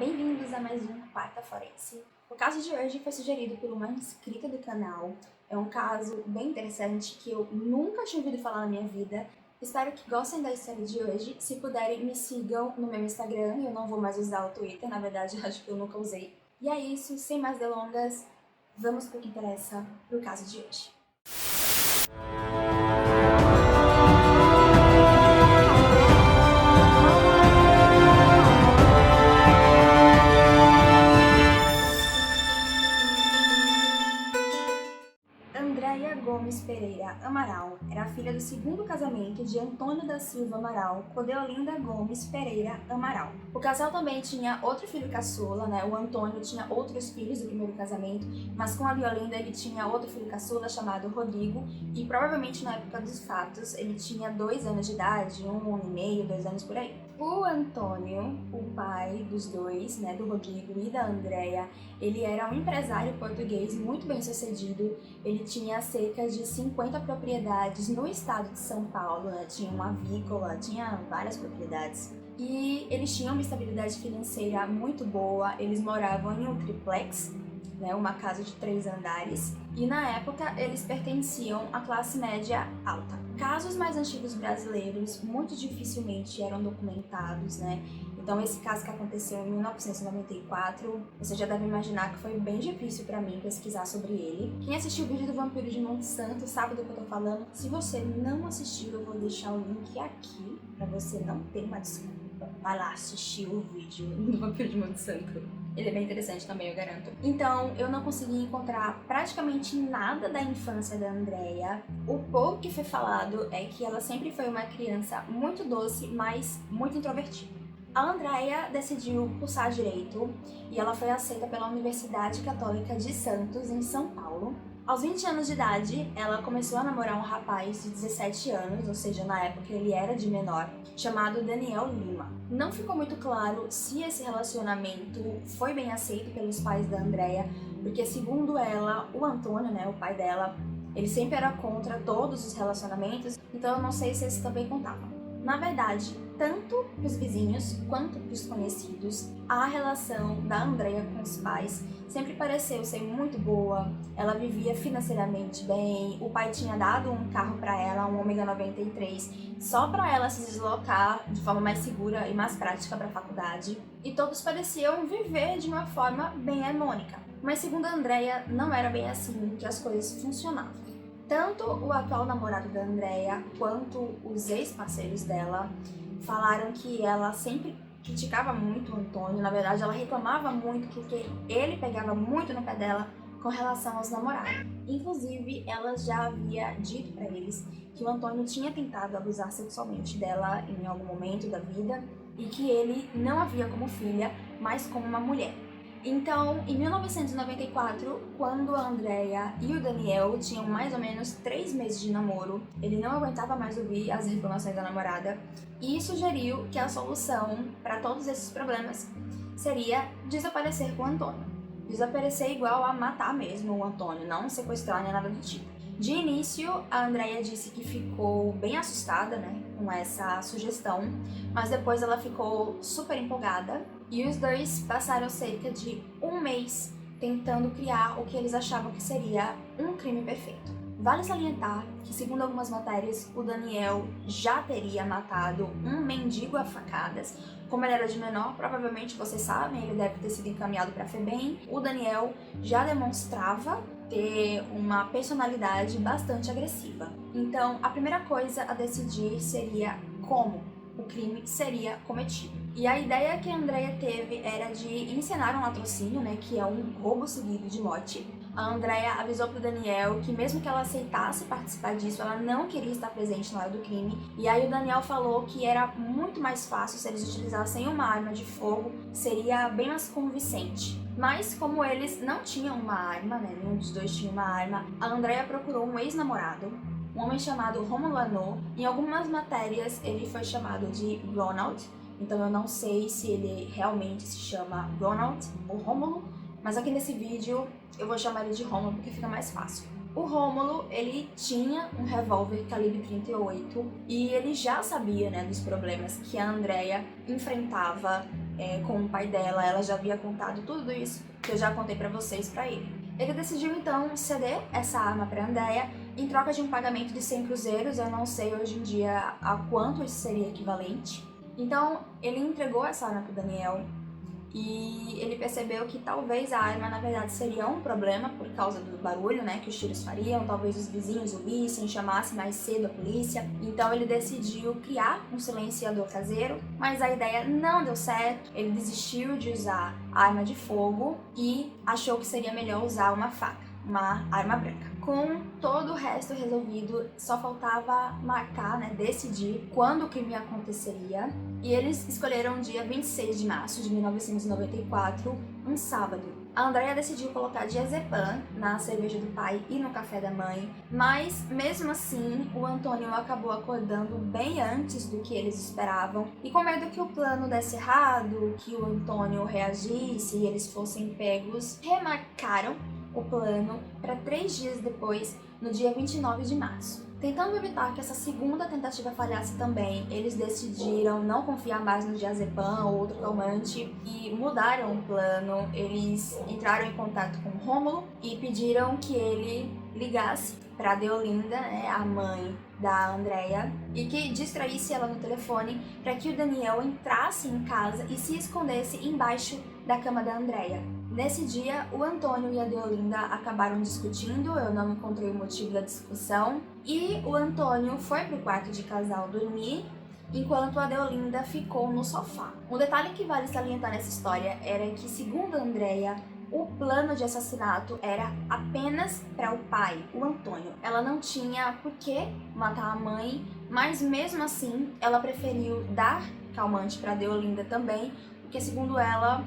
Bem-vindos a mais um Quarta Forense. O caso de hoje foi sugerido por uma inscrita do canal. É um caso bem interessante que eu nunca tinha ouvido falar na minha vida. Espero que gostem da história de hoje. Se puderem, me sigam no meu Instagram. Eu não vou mais usar o Twitter, na verdade, acho que eu nunca usei. E é isso, sem mais delongas, vamos para o que interessa pro caso de hoje. Andréia Gomes Pereira Amaral era filha do segundo casamento de Antônio da Silva Amaral com Deolinda Gomes Pereira Amaral. O casal também tinha outro filho caçula, O Antônio tinha outros filhos do primeiro casamento, mas com a Deolinda ele tinha outro filho caçula chamado Rodrigo e provavelmente na época dos fatos ele tinha 2 anos de idade, 1 ano e meio, 2 anos por aí. O Antônio, o pai dos dois, do Rodrigo e da Andréia, ele era um empresário português muito bem sucedido. Ele tinha cerca de 50 propriedades no estado de São Paulo, tinha uma avícola, tinha várias propriedades. E eles tinham uma estabilidade financeira muito boa, eles moravam em um triplex, uma casa de 3 andares, e na época eles pertenciam à classe média alta. Casos mais antigos brasileiros muito dificilmente eram documentados, Então esse caso que aconteceu em 1994, você já deve imaginar que foi bem difícil para mim pesquisar sobre ele. Quem assistiu o vídeo do Vampiro de Monte Santo sabe do que eu tô falando. Se você não assistiu, eu vou deixar o link aqui para você não ter uma desculpa. Vai lá assistir o vídeo do Vampiro de Monte Santo. Ele é bem interessante também, eu garanto. Então, eu não consegui encontrar praticamente nada da infância da Andréia. O pouco que foi falado é que ela sempre foi uma criança muito doce, mas muito introvertida. A Andréia decidiu cursar Direito e ela foi aceita pela Universidade Católica de Santos, em São Paulo. Aos 20 anos de idade, ela começou a namorar um rapaz de 17 anos, ou seja, na época ele era de menor, chamado Daniel Lima. Não ficou muito claro se esse relacionamento foi bem aceito pelos pais da Andréia, porque segundo ela, o Antônio, o pai dela, ele sempre era contra todos os relacionamentos, então eu não sei se esse também contava. Na verdade, tanto para os vizinhos quanto para os conhecidos, a relação da Andréia com os pais sempre pareceu ser muito boa. Ela vivia financeiramente bem, o pai tinha dado um carro para ela, um Ômega 93, só para ela se deslocar de forma mais segura e mais prática para a faculdade. E todos pareciam viver de uma forma bem harmônica. Mas segundo a Andréia, não era bem assim que as coisas funcionavam. Tanto o atual namorado da Andréia quanto os ex-parceiros dela falaram que ela sempre criticava muito o Antônio. Na verdade, ela reclamava muito porque ele pegava muito no pé dela com relação aos namorados. Inclusive, ela já havia dito para eles que o Antônio tinha tentado abusar sexualmente dela em algum momento da vida e que ele não a via como filha, mas como uma mulher. Então, em 1994, quando a Andréia e o Daniel tinham mais ou menos 3 meses de namoro, ele não aguentava mais ouvir as reclamações da namorada e sugeriu que a solução para todos esses problemas seria desaparecer com o Antônio. Desaparecer igual a matar mesmo o Antônio, não sequestrar nem nada do tipo. De início, a Andréia disse que ficou bem assustada, com essa sugestão, mas depois ela ficou super empolgada e os dois passaram cerca de 1 mês tentando criar o que eles achavam que seria um crime perfeito. Vale salientar que, segundo algumas matérias, o Daniel já teria matado um mendigo a facadas. Como ele era de menor, provavelmente vocês sabem, ele deve ter sido encaminhado para a FEBEM. O Daniel já demonstrava ter uma personalidade bastante agressiva. Então, a primeira coisa a decidir seria como o crime seria cometido. E a ideia que a Andréia teve era de encenar um latrocínio, que é um roubo seguido de morte. A Andréia avisou pro Daniel que mesmo que ela aceitasse participar disso, ela não queria estar presente na hora do crime. E aí o Daniel falou que era muito mais fácil se eles utilizassem uma arma de fogo, seria bem mais convincente. Mas como eles não tinham uma arma, nenhum dos dois tinha uma arma, a Andréia procurou um ex-namorado, um homem chamado Romulo Lano. Em algumas matérias ele foi chamado de Ronald, então eu não sei se ele realmente se chama Ronald ou Rômulo, mas aqui nesse vídeo eu vou chamar ele de Rômulo porque fica mais fácil. O Rômulo, ele tinha um revólver calibre 38 e ele já sabia, dos problemas que a Andréia enfrentava com o pai dela, ela já havia contado tudo isso que eu já contei pra vocês pra ele. Ele decidiu então ceder essa arma pra Andrea em troca de um pagamento de 100 cruzeiros, eu não sei hoje em dia a quanto isso seria equivalente. Então ele entregou essa arma pro Daniel e ele percebeu que talvez a arma na verdade seria um problema por causa do barulho, né, que os tiros fariam, talvez os vizinhos ouvissem, chamassem mais cedo a polícia. Então ele decidiu criar um silenciador caseiro, mas a ideia não deu certo. Ele desistiu de usar a arma de fogo e achou que seria melhor usar uma faca, uma arma branca. Com todo o resto resolvido, só faltava marcar, né, decidir quando o crime aconteceria. E eles escolheram o dia 26 de março de 1994, um sábado. A Andrea decidiu colocar diazepam na cerveja do pai e no café da mãe, mas mesmo assim o Antônio acabou acordando bem antes do que eles esperavam, e com medo que o plano desse errado, que o Antônio reagisse e eles fossem pegos, remarcaram o plano para 3 dias depois, no dia 29 de março. Tentando evitar que essa segunda tentativa falhasse também, eles decidiram não confiar mais no diazepam ou outro calmante e mudaram o plano. Eles entraram em contato com o Rômulo e pediram que ele ligasse para Deolinda, né, a mãe da Andrea, e que distraísse ela no telefone para que o Daniel entrasse em casa e se escondesse embaixo da cama da Andrea. Nesse dia, o Antônio e a Deolinda acabaram discutindo, eu não encontrei o motivo da discussão, e o Antônio foi pro quarto de casal dormir, enquanto a Deolinda ficou no sofá. Um detalhe que vale salientar nessa história era que, segundo a Andrea, o plano de assassinato era apenas para o pai, o Antônio. Ela não tinha por que matar a mãe, mas mesmo assim ela preferiu dar calmante para Deolinda também, porque segundo ela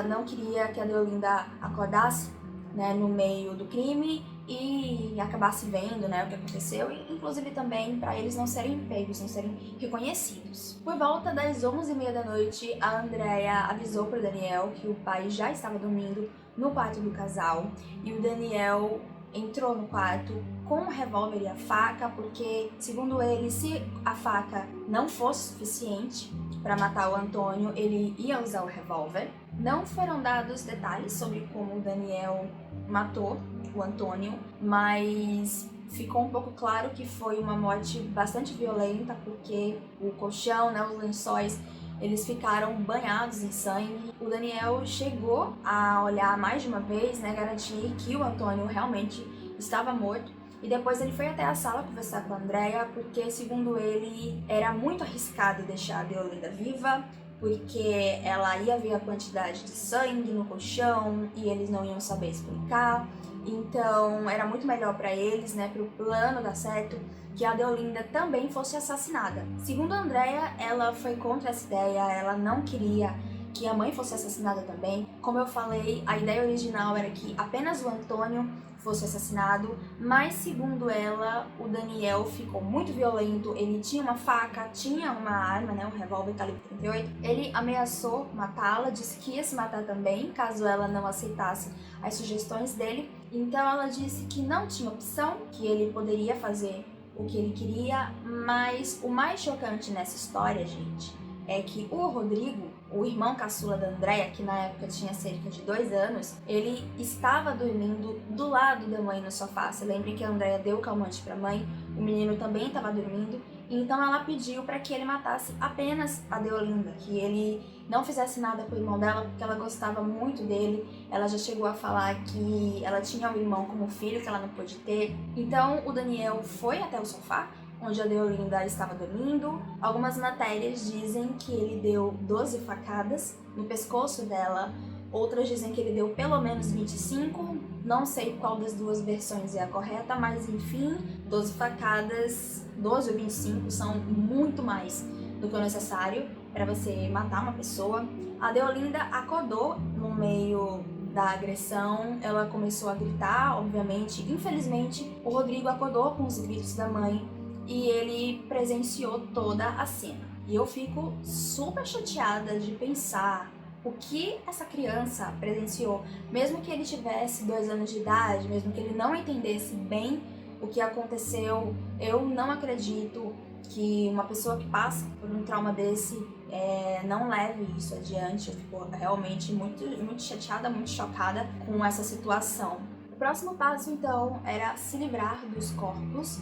não queria que a Deolinda acordasse, né, no meio do crime e acabasse vendo, né, o que aconteceu, e inclusive também para eles não serem pegos, não serem reconhecidos. Por volta das 11h30 da noite, a Andrea avisou para o Daniel que o pai já estava dormindo no quarto do casal, e o Daniel entrou no quarto com o revólver e a faca, porque, segundo ele, se a faca não fosse suficiente para matar o Antônio, ele ia usar o revólver. Não foram dados detalhes sobre como o Daniel matou o Antônio, mas ficou um pouco claro que foi uma morte bastante violenta, porque o colchão, né, os lençóis, eles ficaram banhados em sangue. O Daniel chegou a olhar mais de uma vez, né, garantir que o Antônio realmente estava morto. E depois ele foi até a sala conversar com a Andrea, porque, segundo ele, era muito arriscado deixar a Deolinda viva, porque ela ia ver a quantidade de sangue no colchão e eles não iam saber explicar. Então era muito melhor para eles, né, para o plano dar certo, que a Deolinda também fosse assassinada. Segundo a Andrea, ela foi contra essa ideia, ela não queria que a mãe fosse assassinada também. Como eu falei, a ideia original era que apenas o Antônio fosse assassinado, mas segundo ela, o Daniel ficou muito violento, ele tinha uma faca, tinha uma arma, né, um revólver calibre 38, ele ameaçou matá-la, disse que ia se matar também, caso ela não aceitasse as sugestões dele. Então ela disse que não tinha opção, que ele poderia fazer o que ele queria, mas o mais chocante nessa história, gente, é que o Rodrigo, o irmão caçula da Andrea, que na época tinha cerca de 2 anos, ele estava dormindo do lado da mãe no sofá. Você lembra que a Andrea deu calmante para a mãe? O menino também estava dormindo, então ela pediu para que ele matasse apenas a Deolinda, que ele não fizesse nada com o irmão dela, porque ela gostava muito dele. Ela já chegou a falar que ela tinha um irmão como filho, que ela não pôde ter. Então o Daniel foi até o sofá, onde a Deolinda estava dormindo. Algumas matérias dizem que ele deu 12 facadas no pescoço dela, outras dizem que ele deu pelo menos 25, não sei qual das duas versões é a correta, mas enfim, 12 facadas, 12 ou 25 são muito mais do que o necessário para você matar uma pessoa. A Deolinda acordou no meio da agressão, ela começou a gritar, obviamente. Infelizmente, o Rodrigo acordou com os gritos da mãe e ele presenciou toda a cena. E eu fico super chateada de pensar o que essa criança presenciou. Mesmo que ele tivesse 2 anos de idade, mesmo que ele não entendesse bem o que aconteceu, eu não acredito que uma pessoa que passa por um trauma desse não leve isso adiante. Eu fico realmente muito chateada, muito chocada com essa situação. O próximo passo, então, era se livrar dos corpos.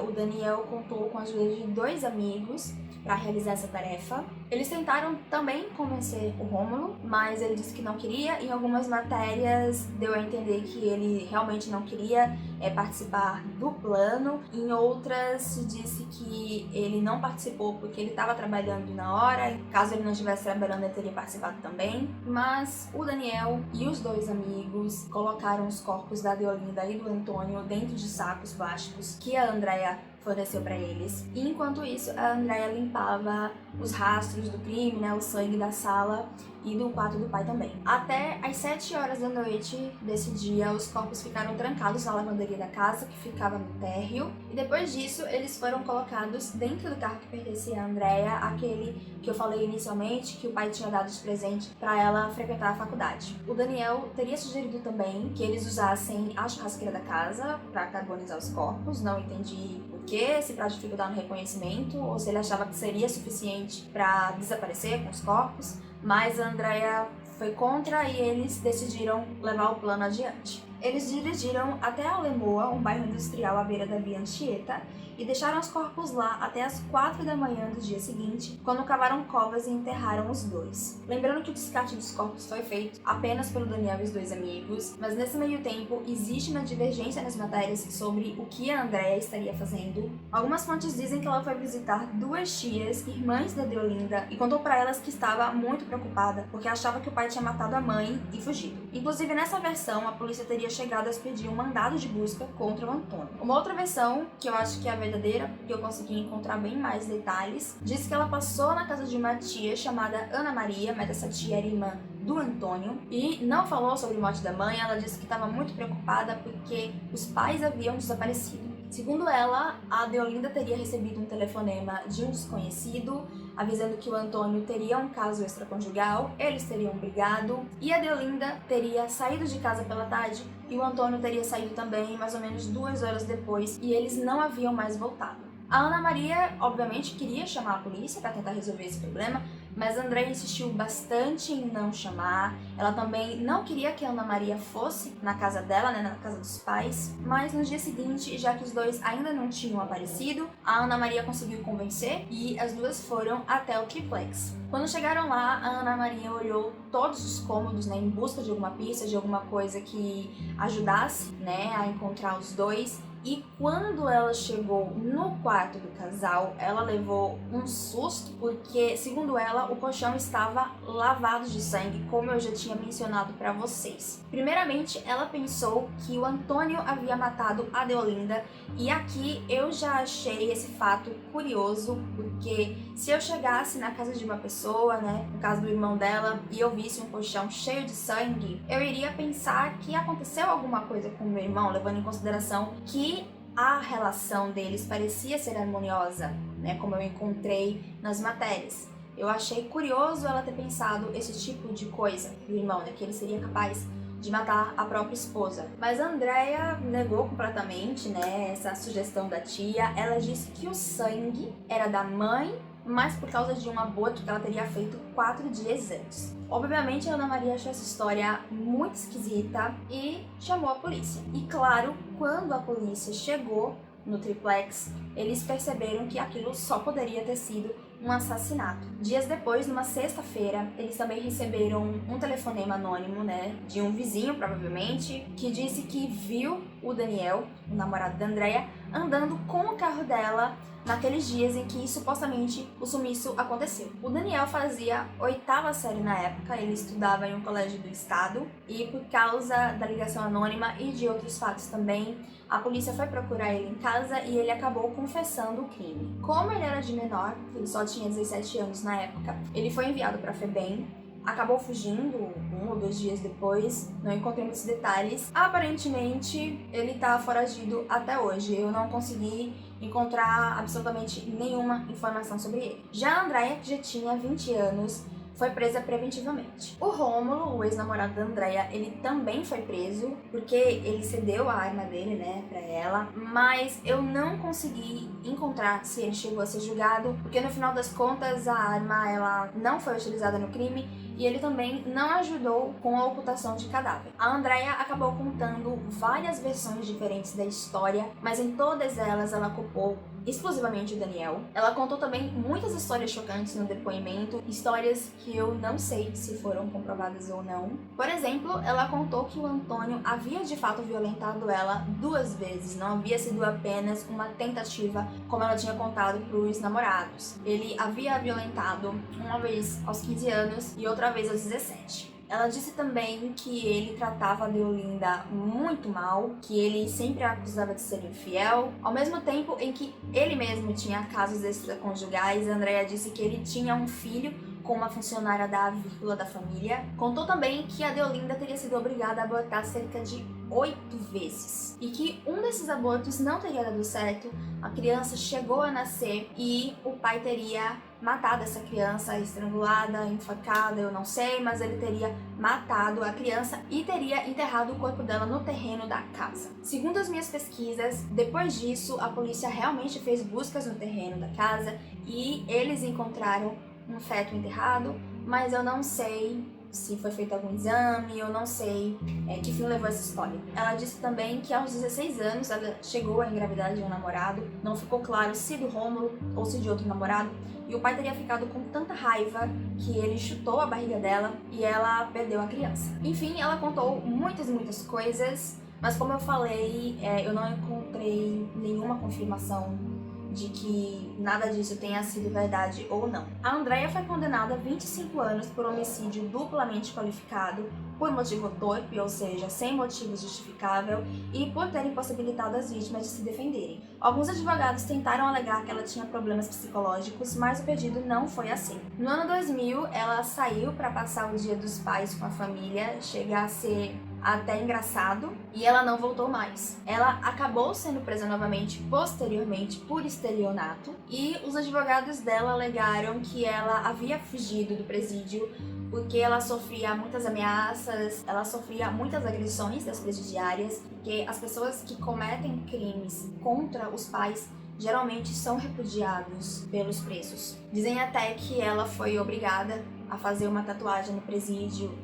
O Daniel contou com a ajuda de 2 amigos para realizar essa tarefa. Eles tentaram também convencer o Rômulo, mas ele disse que não queria. Em algumas matérias deu a entender que ele realmente não queria participar do plano. Em outras se disse que ele não participou porque ele estava trabalhando na hora. Caso ele não estivesse trabalhando, ele teria participado também. Mas o Daniel e os 2 amigos colocaram os corpos da Deolinda e do Antônio dentro de sacos plásticos que a Andrea forneceu para eles. E enquanto isso, a Andrea limpava os rastros do crime, né, o sangue da sala e do quarto do pai também. Até às 7 horas da noite desse dia, os corpos ficaram trancados na lavanderia da casa, que ficava no térreo. E depois disso, eles foram colocados dentro do carro que pertencia a Andrea, aquele que eu falei inicialmente, que o pai tinha dado de presente para ela frequentar a faculdade. O Daniel teria sugerido também que eles usassem a churrasqueira da casa para carbonizar os corpos. Não entendi por quê, se para dificultar no reconhecimento ou se ele achava que seria suficiente para desaparecer com os corpos. Mas a Andrea foi contra e eles decidiram levar o plano adiante. Eles dirigiram até a Lemoa, um bairro industrial à beira da Via Anchieta, e deixaram os corpos lá até as 4 da manhã do dia seguinte, quando cavaram covas e enterraram os 2. Lembrando que o descarte dos corpos foi feito apenas pelo Daniel e os 2 amigos, mas nesse meio tempo existe uma divergência nas matérias sobre o que a Andrea estaria fazendo. Algumas fontes dizem que ela foi visitar 2 tias, irmãs da Deolinda, e contou para elas que estava muito preocupada, porque achava que o pai tinha matado a mãe e fugido. Inclusive, nessa versão, a polícia teria chegado a pedir um mandado de busca contra o Antônio. Uma outra versão, que eu acho que é a verdadeira, porque eu consegui encontrar bem mais detalhes, diz que ela passou na casa de uma tia chamada Ana Maria, mas essa tia era irmã do Antônio, e não falou sobre a morte da mãe. Ela disse que estava muito preocupada porque os pais haviam desaparecido. Segundo ela, a Deolinda teria recebido um telefonema de um desconhecido, avisando que o Antônio teria um caso extraconjugal, eles teriam brigado, e a Deolinda teria saído de casa pela tarde, e o Antônio teria saído também mais ou menos 2 horas depois, e eles não haviam mais voltado. A Ana Maria, obviamente, queria chamar a polícia para tentar resolver esse problema, mas a Andrea insistiu bastante em não chamar. Ela também não queria que a Ana Maria fosse na casa dela, né, na casa dos pais. Mas no dia seguinte, já que os 2 ainda não tinham aparecido, a Ana Maria conseguiu convencer e as 2 foram até o triplex. Quando chegaram lá, a Ana Maria olhou todos os cômodos, né, em busca de alguma pista, de alguma coisa que ajudasse, né, a encontrar os 2. E quando ela chegou no quarto do casal, ela levou um susto, porque, segundo ela, o colchão estava lavado de sangue, como eu já tinha mencionado para vocês. Primeiramente, ela pensou que o Antônio havia matado a Deolinda, e aqui eu já achei esse fato curioso, porque se eu chegasse na casa de uma pessoa, né, no caso do irmão dela, e eu visse um colchão cheio de sangue, eu iria pensar que aconteceu alguma coisa com o meu irmão, levando em consideração que a relação deles parecia ser harmoniosa, né, como eu encontrei nas matérias. Eu achei curioso ela ter pensado esse tipo de coisa do irmão, né, que ele seria capaz de matar a própria esposa. Mas a Andrea negou completamente, né, essa sugestão da tia. Ela disse que o sangue era da mãe, mas por causa de um aborto que ela teria feito 4 dias antes. Obviamente, a Ana Maria achou essa história muito esquisita e chamou a polícia. E claro, quando a polícia chegou no triplex, eles perceberam que aquilo só poderia ter sido um assassinato. Dias depois, numa sexta-feira, eles também receberam um telefonema anônimo, né, de um vizinho, provavelmente, que disse que viu o Daniel, o namorado da Andrea, andando com o carro dela naqueles dias em que supostamente o sumiço aconteceu. O Daniel fazia 8ª série na época, ele estudava em um colégio do estado, e por causa da ligação anônima e de outros fatos também, a polícia foi procurar ele em casa e ele acabou confessando o crime. Como ele era de menor, ele só tinha 17 anos na época, ele foi enviado para a FEBEM, acabou fugindo 1 ou 2 dias depois, não encontrei muitos detalhes. Aparentemente, ele tá foragido até hoje. Eu não consegui encontrar absolutamente nenhuma informação sobre ele. Já a Andrea, que já tinha 20 anos, foi presa preventivamente. O Rômulo, o ex-namorado da Andrea, ele também foi preso, porque ele cedeu a arma dele, né, pra ela, mas eu não consegui encontrar se ele chegou a ser julgado, porque no final das contas a arma, ela não foi utilizada no crime, e ele também não ajudou com a ocultação de cadáver. A Andrea acabou contando várias versões diferentes da história, mas em todas elas ela culpou exclusivamente o Daniel. Ela contou também muitas histórias chocantes no depoimento, histórias que eu não sei se foram comprovadas ou não. Por exemplo, ela contou que o Antônio havia de fato violentado ela 2 vezes, não havia sido apenas uma tentativa, como ela tinha contado para os namorados. Ele havia violentado uma vez aos 15 anos e outra vez aos 17. Ela disse também que ele tratava a Deolinda muito mal, que ele sempre a acusava de ser infiel, ao mesmo tempo em que ele mesmo tinha casos extraconjugais. A Andrea disse que ele tinha um filho com uma funcionária da avícola da família. Contou também que a Deolinda teria sido obrigada a abortar cerca de 8 vezes e que um desses abortos não teria dado certo, a criança chegou a nascer e o pai teria matado essa criança, estrangulada, enforcada, eu não sei, mas ele teria matado a criança e teria enterrado o corpo dela no terreno da casa. Segundo as minhas pesquisas, depois disso a polícia realmente fez buscas no terreno da casa e eles encontraram um feto enterrado, mas eu não sei se foi feito algum exame, eu não sei que fim levou essa história. Ela disse também que aos 16 anos ela chegou a engravidar de um namorado, não ficou claro se do Rômulo ou se de outro namorado, e o pai teria ficado com tanta raiva que ele chutou a barriga dela e ela perdeu a criança. Enfim, ela contou muitas coisas, mas como eu falei, eu não encontrei nenhuma confirmação de que nada disso tenha sido verdade ou não. A Andrea foi condenada a 25 anos por homicídio duplamente qualificado, por motivo torpe, ou seja, sem motivo justificável, e por ter impossibilitado as vítimas de se defenderem. Alguns advogados tentaram alegar que ela tinha problemas psicológicos, mas o pedido não foi aceito. No ano 2000, ela saiu para passar o Dia dos Pais com a família, chega a ser até engraçado, e ela não voltou mais. Ela acabou sendo presa novamente posteriormente por estelionato, e os advogados dela alegaram que ela havia fugido do presídio porque ela sofria muitas ameaças, ela sofria muitas agressões das presidiárias, porque as pessoas que cometem crimes contra os pais geralmente são repudiados pelos presos. Dizem até que ela foi obrigada a fazer uma tatuagem no presídio,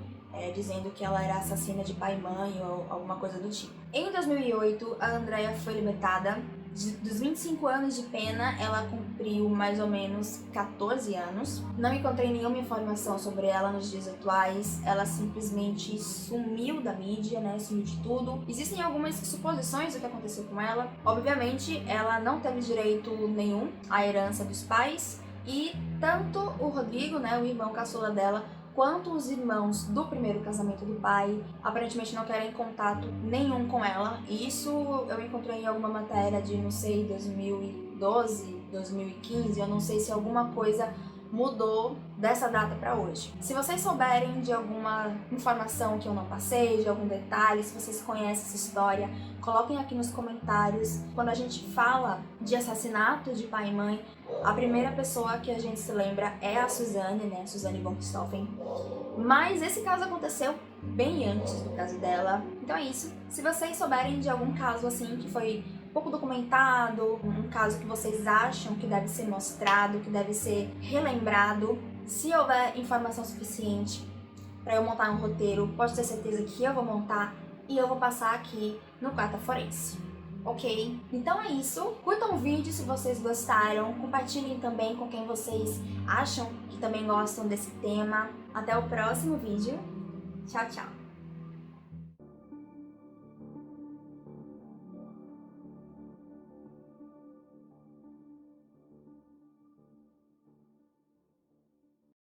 dizendo que ela era assassina de pai e mãe ou alguma coisa do tipo. Em 2008, a Andrea foi libertada. Dos 25 anos de pena, ela cumpriu mais ou menos 14 anos. Não encontrei nenhuma informação sobre ela nos dias atuais. Ela simplesmente sumiu da mídia, né? Sumiu de tudo. Existem algumas suposições do que aconteceu com ela. Obviamente, ela não teve direito nenhum à herança dos pais. E tanto o Rodrigo, né, o irmão caçula dela, quanto os irmãos do primeiro casamento do pai, aparentemente não querem contato nenhum com ela. E isso eu encontrei em alguma matéria de, não sei, 2012, 2015, eu não sei se alguma coisa mudou dessa data para hoje. Se vocês souberem de alguma informação que eu não passei, de algum detalhe, se vocês conhecem essa história, coloquem aqui nos comentários. Quando a gente fala de assassinato de pai e mãe, a primeira pessoa que a gente se lembra é a Suzane, né? Suzane von Richthofen. Mas esse caso aconteceu bem antes do caso dela. Então é isso. Se vocês souberem de algum caso assim que foi pouco documentado, um caso que vocês acham que deve ser mostrado, que deve ser relembrado, se houver informação suficiente para eu montar um roteiro, pode ter certeza que eu vou montar e eu vou passar aqui no Carta Forense. Ok? Então é isso. Curtam o vídeo se vocês gostaram. Compartilhem também com quem vocês acham que também gostam desse tema. Até o próximo vídeo. Tchau, tchau!